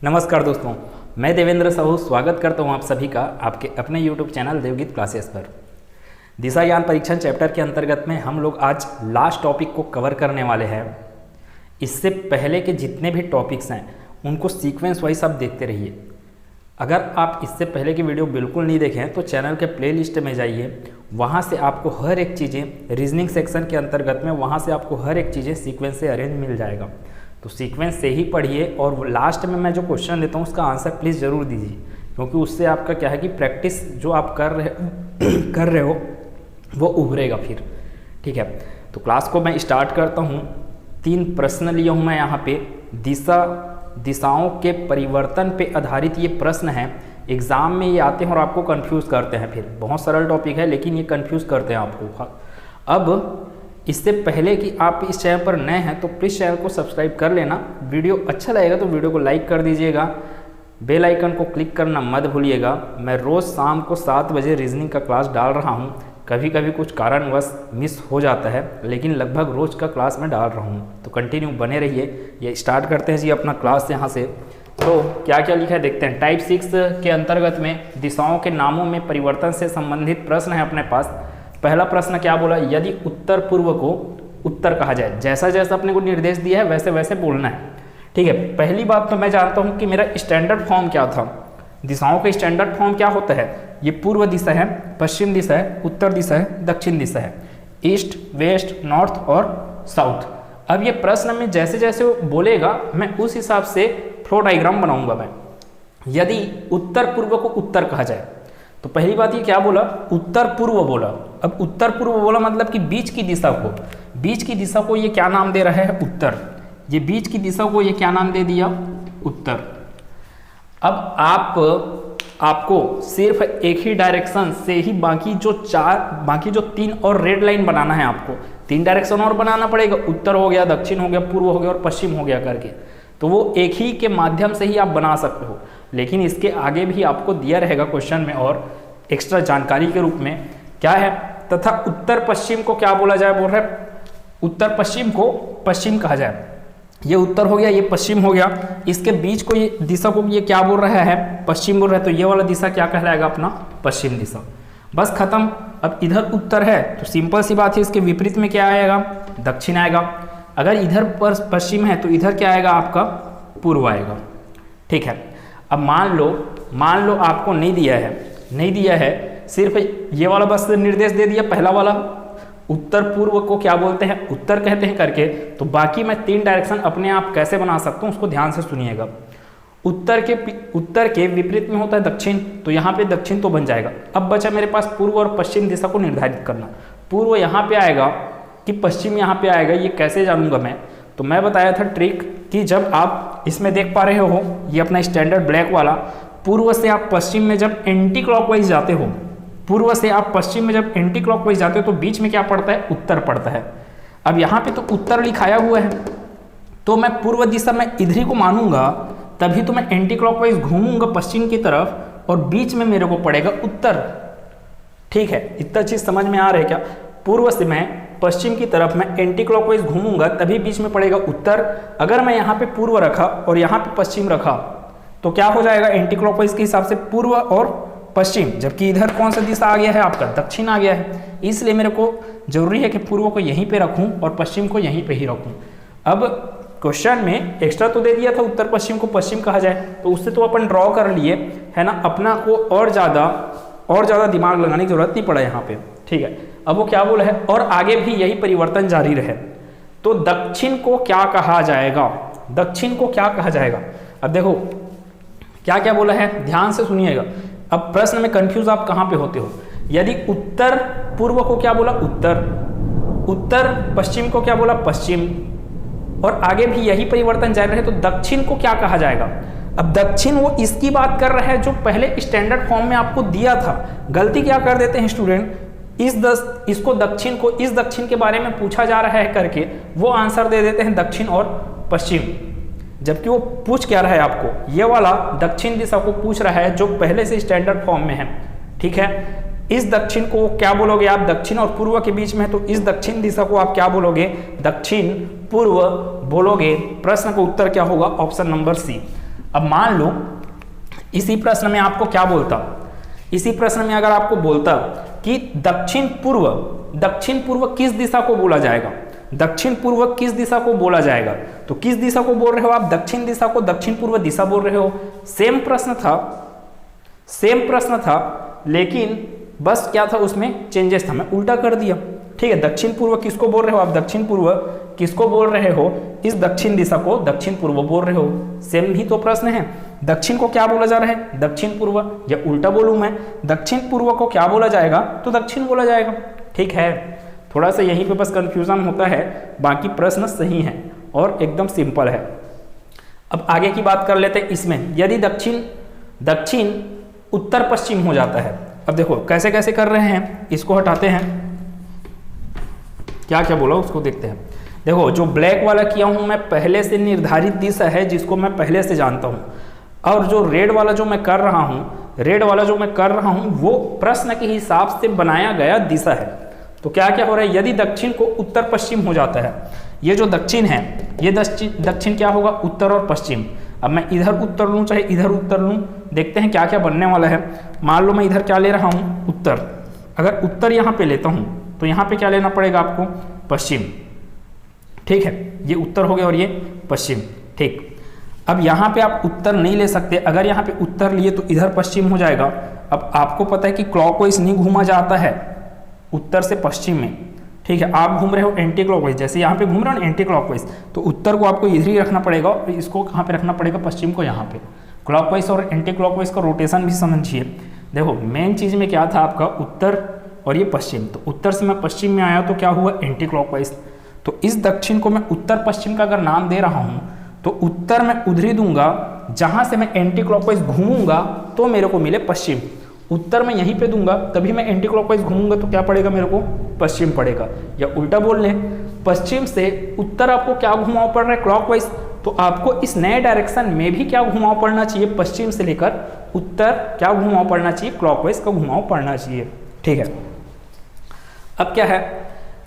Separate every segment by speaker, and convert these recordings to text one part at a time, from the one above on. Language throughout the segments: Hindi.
Speaker 1: नमस्कार दोस्तों, मैं देवेंद्र साहू स्वागत करता हूं आप सभी का आपके अपने YouTube चैनल देवगीत क्लासेस पर। दिशा ज्ञान परीक्षण चैप्टर के अंतर्गत में हम लोग आज लास्ट टॉपिक को कवर करने वाले हैं। इससे पहले के जितने भी टॉपिक्स हैं उनको सीक्वेंस वाइज आप देखते रहिए। अगर आप इससे पहले की वीडियो बिल्कुल नहीं देखें तो चैनल के प्लेलिस्ट में जाइए, वहाँ से आपको हर एक चीज़ें रीजनिंग सेक्शन के अंतर्गत में वहाँ से आपको हर एक चीज़ें सीक्वेंस से अरेंज मिल जाएगा। तो सीक्वेंस से ही पढ़िए और लास्ट में मैं जो क्वेश्चन देता हूँ उसका आंसर प्लीज़ ज़रूर दीजिए, क्योंकि उससे आपका क्या है कि प्रैक्टिस जो आप कर रहे हो वो उभरेगा फिर। ठीक है, तो क्लास को मैं स्टार्ट करता हूँ। 3 प्रश्न लिए हूँ मैं यहाँ पे। दिशाओं के परिवर्तन पे आधारित ये प्रश्न हैं। एग्ज़ाम में ये आते हैं और आपको कंफ्यूज करते हैं। फिर बहुत सरल टॉपिक है लेकिन ये कंफ्यूज करते हैं आपको। अब इससे पहले कि आप इस चैनल पर नए हैं तो प्लीज़ चैनल को सब्सक्राइब कर लेना। वीडियो अच्छा लगेगा तो वीडियो को लाइक कर दीजिएगा। बेल आइकन को क्लिक करना मत भूलिएगा। मैं रोज़ शाम को 7 बजे रीजनिंग का क्लास डाल रहा हूँ। कभी कभी कुछ कारणवश मिस हो जाता है लेकिन लगभग रोज़ का क्लास मैं डाल रहा हूँ, तो कंटिन्यू बने रहिए। ये स्टार्ट करते हैं जी अपना क्लास यहाँ से। तो क्या क्या लिखा है देखते हैं। टाइप 6 के अंतर्गत में दिशाओं के नामों में परिवर्तन से संबंधित प्रश्न है अपने पास। पहला प्रश्न क्या बोला, यदि उत्तर पूर्व को उत्तर कहा जाए, जैसा जैसा अपने को निर्देश दिया है वैसे वैसे बोलना है। ठीक है, पहली बात तो मैं जानता हूँ कि मेरा स्टैंडर्ड फॉर्म क्या था। दिशाओं का स्टैंडर्ड फॉर्म क्या होता है, ये पूर्व दिशा है, पश्चिम दिशा है, उत्तर दिशा है, दक्षिण दिशा है, ईस्ट, वेस्ट, नॉर्थ और साउथ। अब ये प्रश्न में जैसे जैसे वो बोलेगा मैं उस हिसाब से फ्लो डायग्राम बनाऊंगा मैं। यदि उत्तर पूर्व को उत्तर कहा जाए तो पहली बात ये क्या बोला, उत्तर पूर्व बोला। अब उत्तर पूर्व बोला मतलब कि बीच की दिशा को ये क्या नाम दे रहा है, उत्तर। ये बीच की दिशा को ये क्या नाम दे दिया, उत्तर। अब आपको सिर्फ एक ही डायरेक्शन से ही बाकी जो 3 और रेड लाइन बनाना है। आपको 3 डायरेक्शन और बनाना पड़ेगा, उत्तर हो गया, दक्षिण हो गया, पूर्व हो गया और पश्चिम हो गया करके। तो वो एक ही के माध्यम से ही आप बना सकते हो, लेकिन इसके आगे भी आपको दिया रहेगा क्वेश्चन में और एक्स्ट्रा जानकारी के रूप में क्या है। तथा उत्तर पश्चिम को क्या बोला जाए, बोल रहे उत्तर पश्चिम को पश्चिम कहा जाए। ये उत्तर हो गया, ये पश्चिम हो गया, इसके बीच को ये दिशा को ये क्या बोल रहा है, पश्चिम बोल रहा है। तो ये वाला दिशा क्या कहलाएगा, अपना पश्चिम दिशा। बस खत्म। अब इधर उत्तर है तो सिंपल सी बात है, इसके विपरीत में क्या आएगा, दक्षिण आएगा। अगर इधर पर पश्चिम है तो इधर क्या आएगा, आपका पूर्व आएगा। ठीक है, अब मान लो आपको नहीं दिया है, सिर्फ ये वाला बस निर्देश दे दिया, पहला वाला उत्तर पूर्व को क्या बोलते हैं, उत्तर कहते हैं करके। तो बाकी मैं 3 डायरेक्शन अपने आप कैसे बना सकता हूँ उसको ध्यान से सुनिएगा। उत्तर के विपरीत में होता है दक्षिण, तो यहाँ पे दक्षिण तो बन जाएगा। अब बचा मेरे पास पूर्व और पश्चिम दिशा को निर्धारित करना। पूर्व यहाँ पे आएगा कि पश्चिम यहाँ पे आएगा, ये कैसे जानूंगा मैं। तो मैं बताया था ट्रिक कि जब आप इसमें देख पा रहे हो ये अपना स्टैंडर्ड ब्लैक वाला, पूर्व से आप पश्चिम में जब एंटी क्लॉकवाइज जाते हो, तो बीच में क्या पड़ता है, उत्तर पड़ता है। अब यहाँ पे तो उत्तर लिखाया हुआ है तो मैं पूर्व दिशा में इधर ही को मानूंगा, तभी तो मैं एंटी क्लॉकवाइज घूमूंगा पश्चिम की तरफ और बीच में मेरे को पड़ेगा उत्तर। ठीक है, इतना चीज समझ में आ रहा है क्या। पूर्व से मैं पश्चिम की तरफ मैं एंटी क्लॉकवाइज घूमूंगा तभी बीच में पड़ेगा उत्तर। अगर मैं यहाँ पे पूर्व रखा और यहाँ पे पश्चिम रखा तो क्या हो जाएगा, एंटी क्लॉकवाइज के हिसाब से पूर्व और पश्चिम, जबकि इधर कौन सा दिशा आ गया है, आपका दक्षिण आ गया है। इसलिए मेरे को जरूरी है कि पूर्व को यहीं पे रखूं और पश्चिम को यहीं पे ही रखूं। अब क्वेश्चन में एक्स्ट्रा तो दे दिया था उत्तर पश्चिम को पश्चिम कहा जाए, तो उससे तो अपन ड्रॉ कर लिए है ना, अपना को और ज़्यादा दिमाग लगाने की जरूरत नहीं पड़ा यहाँ पे। ठीक है, अब वो क्या बोला है, और आगे भी यही परिवर्तन जारी रहे तो दक्षिण को क्या कहा जाएगा। अब देखो क्या क्या बोला है, ध्यान से सुनिएगा। अब प्रश्न में कंफ्यूज आप कहाँ पे होते हो। यदि उत्तर पूर्व को क्या बोला, उत्तर पश्चिम को क्या बोला, पश्चिम, और आगे भी यही परिवर्तन जारी रहे तो दक्षिण को क्या कहा जाएगा। अब दक्षिण वो इसकी बात कर रहा है जो पहले स्टैंडर्ड फॉर्म में आपको दिया था। गलती क्या कर देते हैं स्टूडेंट, इसको दक्षिण को इस दक्षिण के बारे में पूछा जा रहा है करके वो आंसर दे देते हैं दक्षिण और पश्चिम, जबकि वो पूछ क्या रहा है आपको, ये वाला दक्षिण दिशा को पूछ रहा है जो पहले से स्टैंडर्ड फॉर्म में है। ठीक है, इस दक्षिण को क्या बोलोगे आप, दक्षिण और पूर्व के बीच में है तो इस दक्षिण दिशा को आप क्या बोलोगे, दक्षिण पूर्व बोलोगे। प्रश्न का उत्तर क्या होगा, ऑप्शन नंबर सी। अब मान लो इसी प्रश्न में आपको क्या बोलता, इसी प्रश्न में अगर आपको बोलता कि दक्षिण पूर्व किस दिशा को बोला जाएगा, दक्षिण पूर्व किस दिशा को बोला जाएगा, तो किस दिशा को बोल रहे हो आप, दक्षिण दिशा को दक्षिण पूर्व दिशा बोल रहे हो। सेम प्रश्न था लेकिन बस क्या था उसमें चेंजेस था, मैं उल्टा कर दिया। ठीक है, दक्षिण पूर्व किसको बोल रहे हो आप, दक्षिण पूर्व किसको बोल रहे हो, इस दक्षिण दिशा को दक्षिण पूर्व बोल रहे हो। सेम ही तो प्रश्न है, दक्षिण को क्या बोला जा रहा है, दक्षिण पूर्व, या उल्टा बोलूं मैं, दक्षिण पूर्व को क्या बोला जाएगा तो दक्षिण बोला जाएगा। ठीक है, थोड़ा सा यहीं पे बस कंफ्यूजन होता है, बाकी प्रश्न सही है और एकदम सिंपल है। अब आगे की बात कर लेते हैं इसमें, यदि दक्षिण उत्तर पश्चिम हो जाता है। अब देखो कैसे कैसे कर रहे हैं, इसको हटाते हैं, क्या क्या बोला उसको देखते हैं। देखो जो ब्लैक वाला किया हूं मैं, पहले से निर्धारित दिशा है जिसको मैं पहले से जानता हूं, और जो रेड वाला जो मैं कर रहा हूं वो प्रश्न के हिसाब से बनाया गया दिशा है। तो क्या क्या हो रहा है, यदि दक्षिण को उत्तर पश्चिम हो जाता है, ये जो दक्षिण है ये दक्षिण क्या होगा, उत्तर और पश्चिम। अब मैं इधर उत्तर लूँ चाहे इधर उत्तर लूँ, देखते हैं क्या क्या बनने वाला है। मान लो मैं इधर क्या ले रहा हूँ, उत्तर, अगर उत्तर यहाँ पे लेता हूँ तो यहाँ पे क्या लेना पड़ेगा आपको, पश्चिम। ठीक है, ये उत्तर हो गया और ये पश्चिम। ठीक, अब यहाँ पे आप उत्तर नहीं ले सकते, अगर यहाँ पे उत्तर लिए तो इधर पश्चिम हो जाएगा। अब आपको पता है कि क्लॉकवाइज नहीं घूमा जाता है उत्तर से पश्चिम में। ठीक है, आप घूम रहे हो एंटी क्लॉकवाइज, जैसे यहाँ पे घूम रहे हो ना एंटी क्लॉकवाइज, तो उत्तर को आपको इधर ही रखना पड़ेगा और इसको कहाँ पे रखना पड़ेगा, पश्चिम को यहाँ पे। क्लॉकवाइज और एंटी क्लॉकवाइज का रोटेशन भी समझिए। देखो मेन चीज में क्या था आपका, उत्तर और ये पश्चिम, तो उत्तर से मैं पश्चिम में आया तो क्या हुआ, एंटी क्लॉकवाइज। तो इस दक्षिण को मैं उत्तर पश्चिम का अगर नाम दे रहा हूँ तो उत्तर मैं उधर ही दूंगा जहां से मैं एंटी क्लॉकवाइज घूमूंगा तो मेरे को मिले पश्चिम। उत्तर मैं यहीं पे दूंगा तभी मैं एंटी क्लॉकवाइज घूमूंगा तो क्या पड़ेगा मेरे को, पश्चिम पड़ेगा। या उल्टा बोल लें, पश्चिम से उत्तर आपको क्या घुमाव पड़ रहा है, क्लॉकवाइज, तो आपको इस नए डायरेक्शन में भी क्या घुमाव पड़ना चाहिए, पश्चिम से लेकर उत्तर क्या घुमाव पड़ना चाहिए, क्लॉकवाइज का घुमाव पड़ना चाहिए। ठीक है, अब क्या है,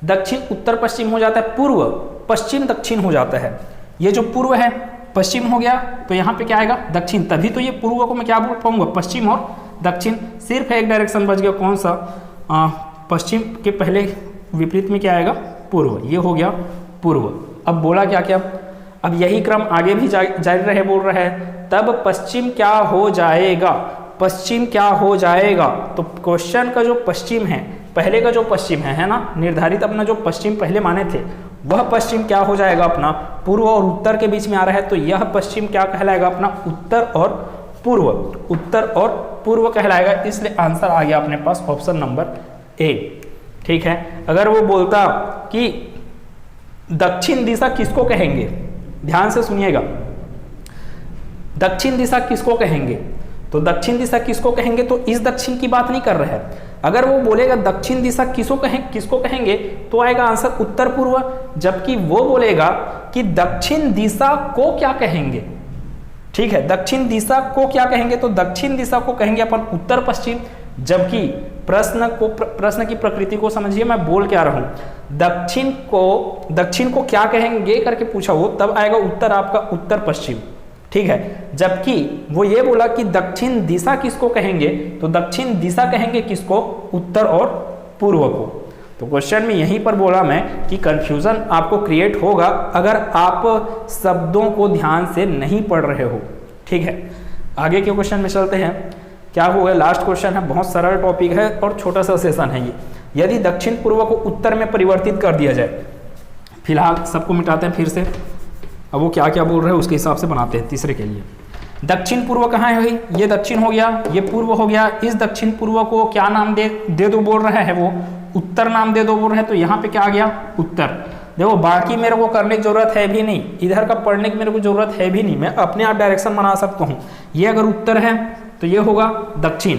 Speaker 1: दक्षिण उत्तर पश्चिम हो जाता है, पूर्व पश्चिम दक्षिण हो जाता है। ये जो पूर्व है पश्चिम हो गया तो यहाँ पे क्या आएगा, दक्षिण, तभी तो ये पूर्व को मैं क्या बोल पाऊंगा, पश्चिम और दक्षिण। सिर्फ एक डायरेक्शन बच गया, कौन सा, पश्चिम के पहले विपरीत में क्या आएगा, पूर्व, ये हो गया पूर्व। अब बोला क्या क्या, अब यही क्रम आगे भी जारी रहे, बोल रहा है तब पश्चिम क्या हो जाएगा, पश्चिम क्या हो जाएगा। तो क्वेश्चन का जो पश्चिम है, पहले का जो पश्चिम है ना, निर्धारित अपना जो पश्चिम पहले माने थे वह पश्चिम क्या हो जाएगा अपना, पूर्व और उत्तर के बीच में आ रहा है तो यह पश्चिम क्या कहलाएगा अपना, उत्तर और पूर्व, उत्तर और पूर्व कहलाएगा। इसलिए आंसर आ गया अपने पास ऑप्शन नंबर ए। ठीक है, अगर वो बोलता कि दक्षिण दिशा किसको कहेंगे, ध्यान से सुनिएगा, दक्षिण दिशा किसको कहेंगे, तो दक्षिण दिशा किसको कहेंगे, तो इस दक्षिण की बात नहीं कर रहा है। अगर वो बोलेगा दक्षिण दिशा किसको कहेंगे तो आएगा आंसर उत्तर पूर्व, जबकि वो बोलेगा कि दक्षिण दिशा को क्या कहेंगे। ठीक है, दक्षिण दिशा को क्या कहेंगे, तो दक्षिण दिशा को कहेंगे अपन उत्तर पश्चिम। जबकि प्रश्न की प्रकृति को समझिए, मैं बोल क्या रहा हूं, दक्षिण को क्या कहेंगे करके पूछा हो, तब आएगा उत्तर आपका उत्तर पश्चिम। ठीक है, जबकि वो ये बोला कि दक्षिण दिशा किसको कहेंगे, तो दक्षिण दिशा कहेंगे किसको, उत्तर और पूर्व को। तो क्वेश्चन में यहीं पर बोला मैं कि कंफ्यूजन आपको क्रिएट होगा अगर आप शब्दों को ध्यान से नहीं पढ़ रहे हो। ठीक है, आगे के क्वेश्चन में चलते हैं। क्या हुआ, लास्ट क्वेश्चन है, बहुत सरल टॉपिक है और छोटा सा सेशन है ये। यदि दक्षिण पूर्व को उत्तर में परिवर्तित कर दिया जाए, फिलहाल सबको मिटाते हैं फिर से, अब वो क्या क्या बोल रहे हैं उसके हिसाब से बनाते हैं तीसरे के लिए। दक्षिण पूर्व कहाँ है भाई, ये दक्षिण हो गया, ये पूर्व हो गया, इस दक्षिण पूर्व को क्या नाम दे दो बोल रहा है वो, उत्तर नाम दे दो बोल रहे हैं, तो यहाँ पे क्या आ गया, उत्तर। देखो बाकी मेरे को करने की जरूरत है भी नहीं, इधर का पढ़ने की मेरे को जरूरत है भी नहीं, मैं अपने आप डायरेक्शन बना सकता हूँ। ये अगर उत्तर है तो ये होगा दक्षिण।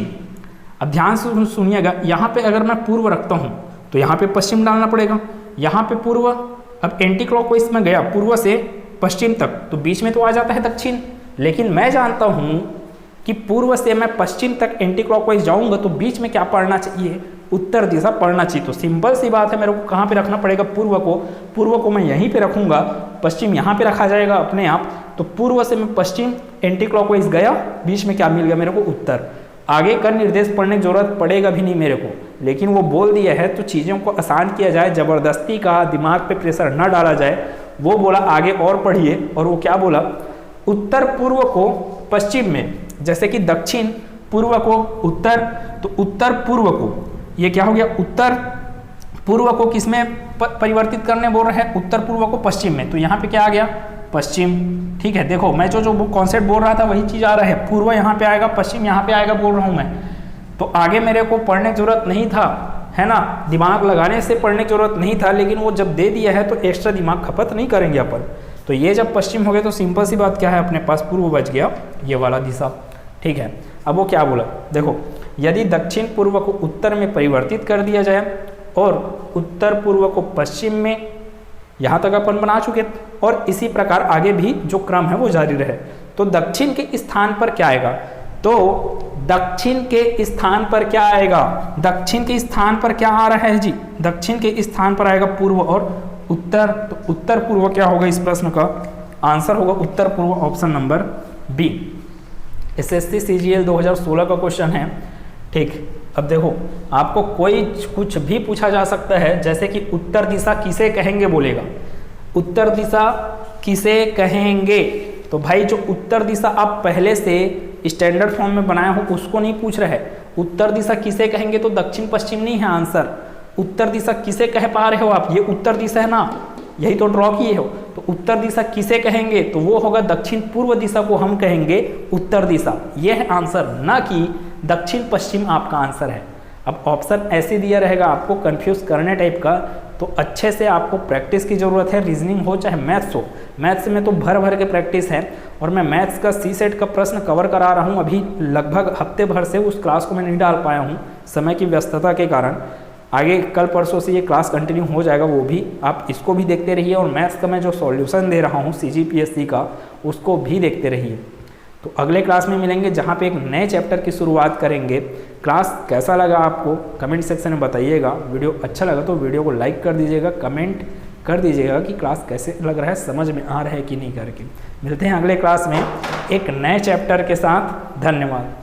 Speaker 1: अब ध्यान से सुनिएगा, यहाँ पे अगर मैं पूर्व रखता हूँ तो यहाँ पे पश्चिम डालना पड़ेगा, यहाँ पे पूर्व। अब एंटी क्लॉकवाइज में गया पूर्व से पश्चिम तक तो बीच में तो आ जाता है दक्षिण, लेकिन मैं जानता हूँ कि पूर्व से मैं पश्चिम तक एंटी क्लॉकवाइज जाऊँगा तो बीच में क्या पड़ना चाहिए, उत्तर दिशा पड़ना चाहिए। तो सिंपल सी बात है, मेरे को कहाँ पे रखना पड़ेगा, पूर्व को मैं यहीं पे रखूंगा, पश्चिम यहाँ पे रखा जाएगा अपने आप। तो पूर्व से मैं पश्चिम एंटी क्लॉकवाइज गया, बीच में क्या मिल गया मेरे को, उत्तर। आगे का निर्देश पढ़ने की जरूरत पड़ेगा भी नहीं मेरे को, लेकिन वो बोल दिया है तो चीज़ों को आसान किया जाए, ज़बरदस्ती का दिमाग पे प्रेशर न डाला जाए। वो बोला आगे और पढ़िए, और वो क्या बोला, उत्तर पूर्व को पश्चिम में, जैसे कि दक्षिण पूर्व को उत्तर, तो उत्तर पूर्व को ये क्या हो गया, उत्तर पूर्व को किसमें परिवर्तित करने बोल रहे हैं, उत्तर पूर्व को पश्चिम में। तो यहाँ पे क्या आ गया, पश्चिम। ठीक है, देखो मैं जो कॉन्सेप्ट बोल रहा था वही चीज़ आ रहा है, पूर्व यहाँ पे आएगा, पश्चिम यहाँ पे आएगा बोल रहा हूँ मैं। तो आगे मेरे को पढ़ने की जरूरत नहीं था, है ना, दिमाग लगाने से पढ़ने की जरूरत नहीं था, लेकिन वो जब दे दिया है तो एक्स्ट्रा दिमाग खपत नहीं करेंगे अपन। तो ये जब पश्चिम हो गया तो सिंपल सी बात क्या है, अपने पास पूर्व बच गया, ये वाला दिशा। ठीक है, अब वो क्या बोला, देखो यदि दक्षिण पूर्व को उत्तर में परिवर्तित कर दिया जाए और उत्तर पूर्व को पश्चिम में, यहाँ तक अपन बना चुके, और इसी प्रकार आगे भी जो क्रम है वो जारी रहे। तो दक्षिण के स्थान पर क्या आएगा, तो दक्षिण के स्थान पर क्या आएगा, दक्षिण के स्थान पर क्या आ रहा है जी, दक्षिण के स्थान पर आएगा पूर्व और उत्तर। तो उत्तर पूर्व क्या होगा, इस प्रश्न का आंसर होगा उत्तर पूर्व, option number B. SSC CGL 2016 का क्वेश्चन है। ठीक, अब देखो आपको कोई कुछ भी पूछा जा सकता है, जैसे कि उत्तर दिशा किसे कहेंगे बोलेगा, उत्तर दिशा किसे कहेंगे। तो भाई जो उत्तर दिशा आप पहले से स्टैंडर्ड फॉर्म में बनाया हो उसको नहीं पूछ रहे, उत्तर दिशा किसे कहेंगे तो दक्षिण पश्चिम नहीं है आंसर। उत्तर दिशा किसे कह पा रहे हो आप, ये उत्तर दिशा है ना, यही तो ड्रॉ किए हो। तो उत्तर दिशा किसे कहेंगे, तो वो होगा दक्षिण पूर्व दिशा को हम कहेंगे उत्तर दिशा, ये है आंसर, ना कि दक्षिण पश्चिम आपका आंसर है। अब ऑप्शन ऐसे दिया रहेगा आपको कंफ्यूज करने टाइप का, तो अच्छे से आपको प्रैक्टिस की ज़रूरत है, रीजनिंग हो चाहे मैथ्स हो। मैथ्स में तो भर भर के प्रैक्टिस है, और मैं मैथ्स का सी सेट का प्रश्न कवर करा रहा हूँ अभी लगभग हफ्ते भर से, उस क्लास को मैं नहीं डाल पाया हूँ समय की व्यस्तता के कारण। आगे कल परसों से ये क्लास कंटिन्यू हो जाएगा, वो भी आप इसको भी देखते रहिए, और मैथ्स का मैं जो सॉल्यूशन दे रहा हूँ CGPSC का उसको भी देखते रहिए। तो अगले क्लास में मिलेंगे जहाँ पे एक नए चैप्टर की शुरुआत करेंगे। क्लास कैसा लगा आपको कमेंट सेक्शन में बताइएगा। वीडियो अच्छा लगा तो वीडियो को लाइक कर दीजिएगा, कमेंट कर दीजिएगा कि क्लास कैसे लग रहा है, समझ में आ रहा है कि नहीं करके। मिलते हैं अगले क्लास में एक नए चैप्टर के साथ। धन्यवाद।